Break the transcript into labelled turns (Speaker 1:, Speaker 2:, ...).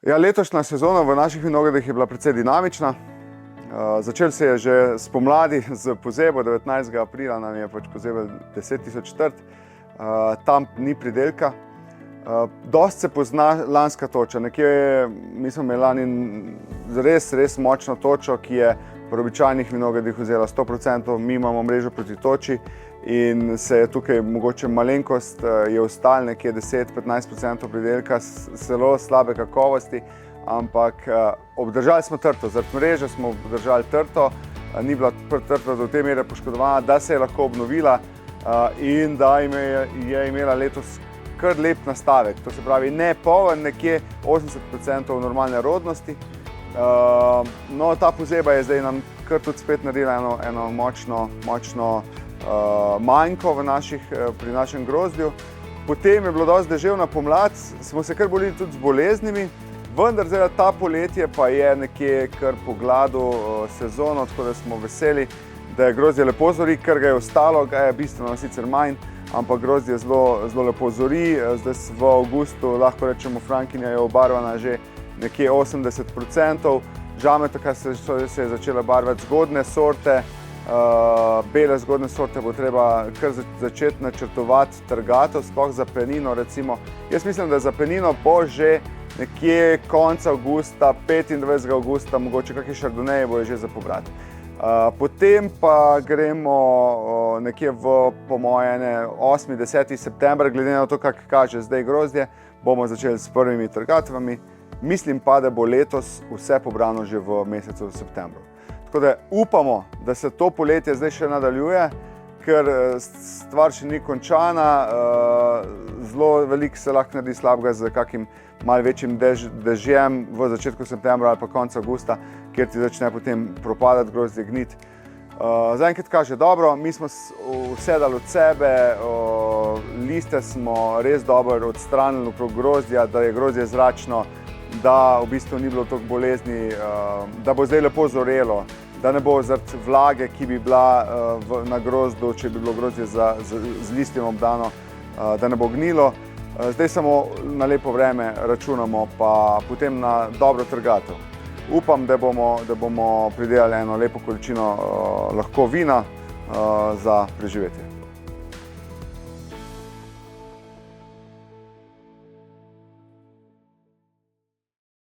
Speaker 1: Ja, letošnja sezona v naših vinogradih je bila precej dinamična. Začel se je že spomladi z pozebo, 19. aprila nam je pozebel 10.000 trt, tam ni pridelka. Dost se pozna lanska toča, nekje mi smo imeli lani res močno točo, ki je v običajnih vinogradih vzela 100%, mi imamo mrežo proti toči in se je tukaj mogoče malenkost je ostalo nekje 10-15% pridelka, zelo slabe kakovosti, ampak obdržali smo trto, zaradi mreže smo obdržali trto, ni bila trta do te mere poškodovana, da se je lahko obnovila in da je imela letos kar lep nastavek, to se pravi ne poln, nekje 80% normalne rodnosti. No, ta pozeba je zdaj nam kar tudi spet naredila eno močno manjko pri našem grozdju. Potem je bilo dosti deževna pomlad, smo se kar borili tudi z boleznimi, vendar zdaj ta poletje pa je nekje kar po gladu sezono, tako da smo veseli, da je grozdje lepo zori, ker ga je ostalo, ga je bistveno sicer manj, ampak grozdje zelo lepo zori. Zdaj v avgustu lahko rečemo, frankinja je obarvana že nekje 80%. Žametovka se je začela barvati zgodne sorte, bele zgodne sorte bo treba kar začeti načrtovati trgatev, sploh za penino recimo. Jaz mislim, da za penino bo že nekje konca avgusta, 25. avgusta, mogoče kakšni šardoneji bojo že za pobrati. Potem pa gremo nekje po moje 8.10. september, glede na to, kak kaže zdaj grozdje, bomo začeli s prvimi trgatvami. Mislim pa, da bo letos vse pobrano že v mesecu septembru. Tako da upamo, da se to poletje zdaj še nadaljuje, ker stvar še ni končana, zelo veliko se lahko naredi slabega z kakim malo večjim dežjem v začetku septembra ali pa konca avgusta, kjer ti začne potem propadati grozdje, gniti. Zaenkrat kaže dobro, mi smo vse dali od sebe, liste smo res dobro odstranili okrog grozdja, da je grozdje zračno, da v bistvu ni bilo toliko bolezni, da bo zdaj lepo zorelo, da ne bo zaradi vlage, ki bi bila na grozdu, če bi bilo grozdje z listjem obdano, da ne bo gnilo. Zdaj samo na lepo vreme računamo, pa potem na dobro trgatev. Upam, da bomo pridelali eno lepo količino lahko vina za preživetje.